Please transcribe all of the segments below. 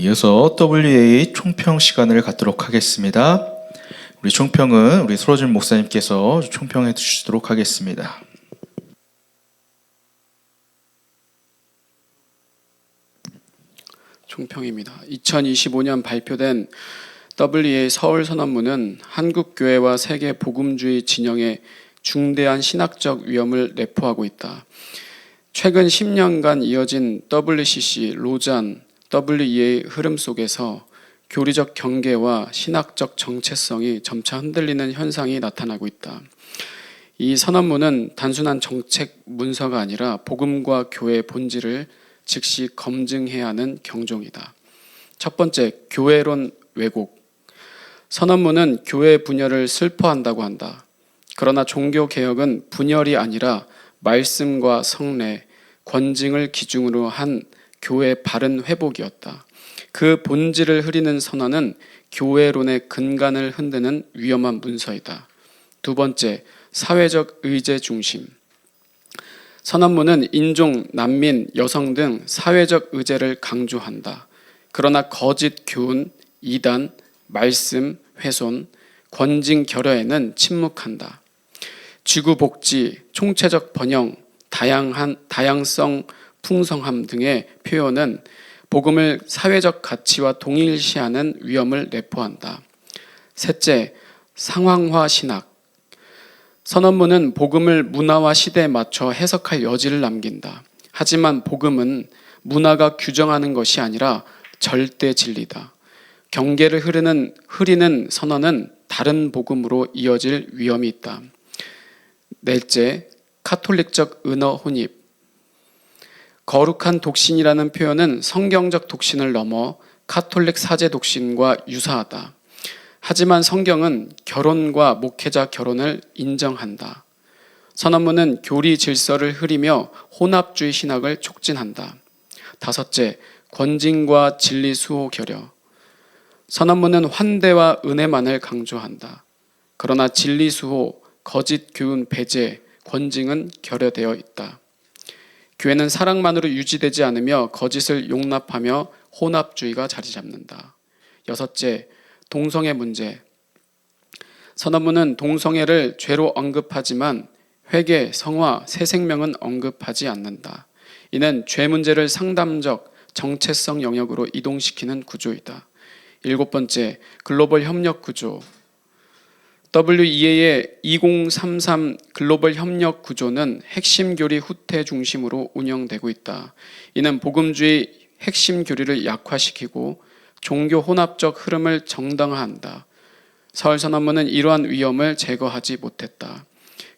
이어서 WA 총평 시간을 갖도록 하겠습니다. 우리 총평은 우리 소로진 목사님께서 총평해 주시도록 하겠습니다. 총평입니다. 2025년 발표된 WA 서울 선언문은 한국 교회와 세계 복음주의 진영의 중대한 신학적 위험을 내포하고 있다. 최근 10년간 이어진 WCC, 로잔, WEA 흐름 속에서 교리적 경계와 신학적 정체성이 점차 흔들리는 현상이 나타나고 있다. 이 선언문은 단순한 정책 문서가 아니라 복음과 교회의 본질을 즉시 검증해야 하는 경종이다. 첫 번째, 교회론 왜곡. 선언문은 교회 분열을 슬퍼한다고 한다. 그러나 종교개혁은 분열이 아니라 말씀과 성례, 권징을 기준으로 한 교회의 바른 회복이었다. 그 본질을 흐리는 선언은 교회론의 근간을 흔드는 위험한 문서이다. 두 번째, 사회적 의제 중심. 선언문은 인종, 난민, 여성 등 사회적 의제를 강조한다. 그러나 거짓 교훈, 이단, 말씀, 훼손, 권징 결여에는 침묵한다. 지구 복지, 총체적 번영, 다양성, 풍성함 등의 표현은 복음을 사회적 가치와 동일시하는 위험을 내포한다. 셋째, 상황화 신학. 선언문은 복음을 문화와 시대에 맞춰 해석할 여지를 남긴다. 하지만 복음은 문화가 규정하는 것이 아니라 절대 진리다. 경계를 흐리는 선언은 다른 복음으로 이어질 위험이 있다. 넷째, 카톨릭적 은어 혼입. 거룩한 독신이라는 표현은 성경적 독신을 넘어 카톨릭 사제 독신과 유사하다. 하지만 성경은 결혼과 목회자 결혼을 인정한다. 선언문은 교리 질서를 흐리며 혼합주의 신학을 촉진한다. 다섯째, 권징과 진리 수호 결여. 선언문은 환대와 은혜만을 강조한다. 그러나 진리 수호, 거짓 교훈 배제, 권징은 결여되어 있다. 교회는 사랑만으로 유지되지 않으며 거짓을 용납하며 혼합주의가 자리 잡는다. 여섯째, 동성애 문제. 선언문은 동성애를 죄로 언급하지만 회개, 성화, 새 생명은 언급하지 않는다. 이는 죄 문제를 상담적, 정체성 영역으로 이동시키는 구조이다. 일곱 번째, 글로벌 협력 구조. WEA의 2033 글로벌 협력 구조는 핵심 교리 후퇴 중심으로 운영되고 있다. 이는 복음주의 핵심 교리를 약화시키고 종교 혼합적 흐름을 정당화한다. 서울 선언문은 이러한 위험을 제거하지 못했다.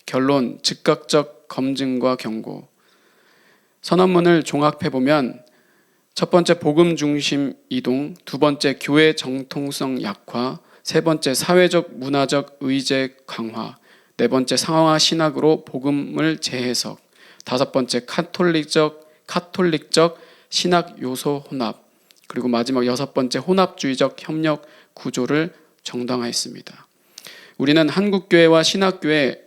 결론, 즉각적 검증과 경고. 선언문을 종합해보면 첫 번째, 복음 중심 이동, 두 번째, 교회 정통성 약화, 세 번째, 사회적 문화적 의제 강화, 네 번째, 상황화 신학으로 복음을 재해석, 다섯 번째, 카톨릭적 신학 요소 혼합, 그리고 마지막 여섯 번째, 혼합주의적 협력 구조를 정당화했습니다. 우리는 한국교회와 신학교회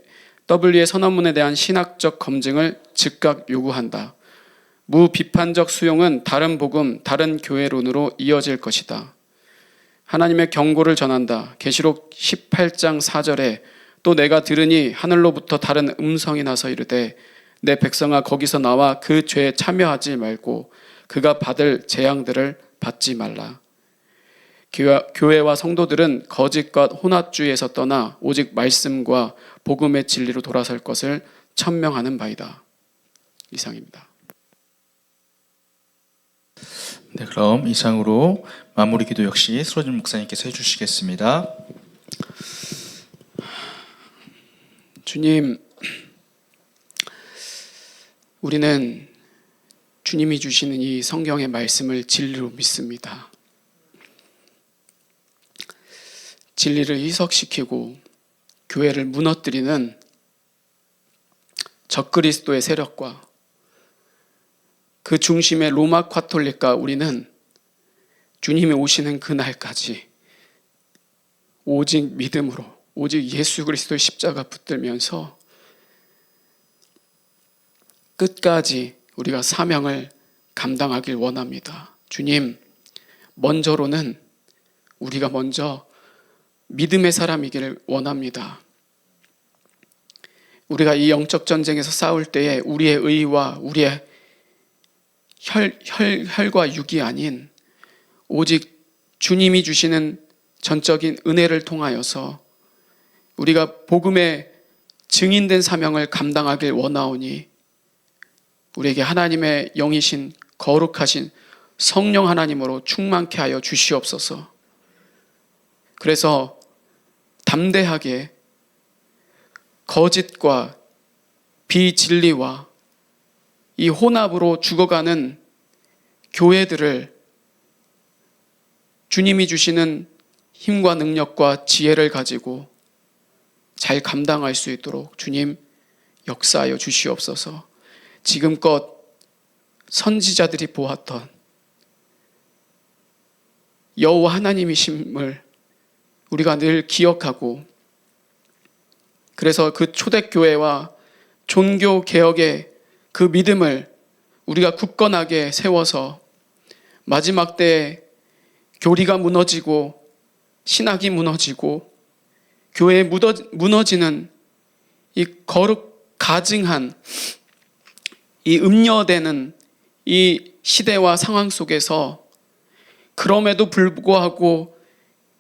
W의 선언문에 대한 신학적 검증을 즉각 요구한다. 무비판적 수용은 다른 복음, 다른 교회론으로 이어질 것이다. 하나님의 경고를 전한다. 계시록 18장 4절에 또 내가 들으니 하늘로부터 다른 음성이 나서 이르되 내 백성아 거기서 나와 그 죄에 참여하지 말고 그가 받을 재앙들을 받지 말라. 교회와 성도들은 거짓과 혼합주의에서 떠나 오직 말씀과 복음의 진리로 돌아설 것을 천명하는 바이다. 이상입니다. 네, 그럼 이상으로 마무리 기도 역시 소로진 목사님께서 해주시겠습니다. 주님, 우리는 주님이 주시는 이 성경의 말씀을 진리로 믿습니다. 진리를 희석시키고 교회를 무너뜨리는 적그리스도의 세력과 그 중심의 로마 카톨릭과 우리는 주님이 오시는 그날까지 오직 믿음으로, 오직 예수 그리스도의 십자가 붙들면서 끝까지 우리가 사명을 감당하길 원합니다. 주님, 먼저로는 우리가 먼저 믿음의 사람이기를 원합니다. 우리가 이 영적 전쟁에서 싸울 때에 우리의 의와 우리의 혈과 육이 아닌 오직 주님이 주시는 전적인 은혜를 통하여서 우리가 복음의 증인된 사명을 감당하길 원하오니 우리에게 하나님의 영이신 거룩하신 성령 하나님으로 충만케 하여 주시옵소서. 그래서 담대하게 거짓과 비진리와 이 혼합으로 죽어가는 교회들을 주님이 주시는 힘과 능력과 지혜를 가지고 잘 감당할 수 있도록 주님 역사하여 주시옵소서. 지금껏 선지자들이 보았던 여호와 하나님이심을 우리가 늘 기억하고, 그래서 그 초대교회와 종교개혁의 그 믿음을 우리가 굳건하게 세워서 마지막 때에 교리가 무너지고 신학이 무너지고 교회에 무너지는 이 거룩 가증한 이 음녀되는 이 시대와 상황 속에서 그럼에도 불구하고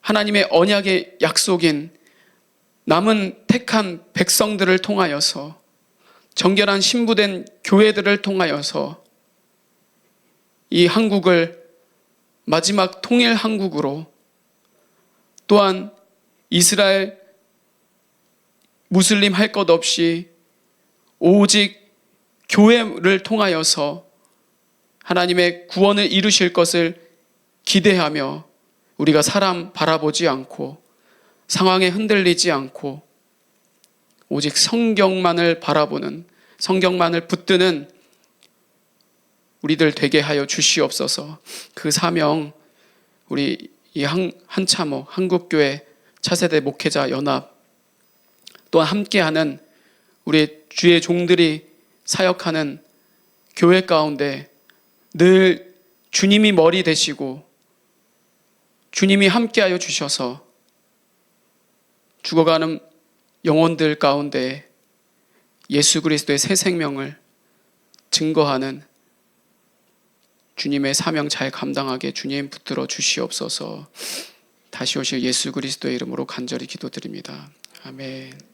하나님의 언약의 약속인 남은 택한 백성들을 통하여서 정결한 신부된 교회들을 통하여서 이 한국을 마지막 통일 한국으로, 또한 이스라엘 무슬림 할 것 없이 오직 교회를 통하여서 하나님의 구원을 이루실 것을 기대하며 우리가 사람 바라보지 않고 상황에 흔들리지 않고 오직 성경만을 바라보는, 성경만을 붙드는 우리들 되게 하여 주시옵소서. 그 사명 우리 이 한참호 한국교회 차세대 목회자 연합 또한 함께하는 우리 주의 종들이 사역하는 교회 가운데 늘 주님이 머리 되시고 주님이 함께하여 주셔서 죽어가는 영혼들 가운데 예수 그리스도의 새 생명을 증거하는 주님의 사명 잘 감당하게 주님 붙들어 주시옵소서. 다시 오실 예수 그리스도의 이름으로 간절히 기도드립니다. 아멘.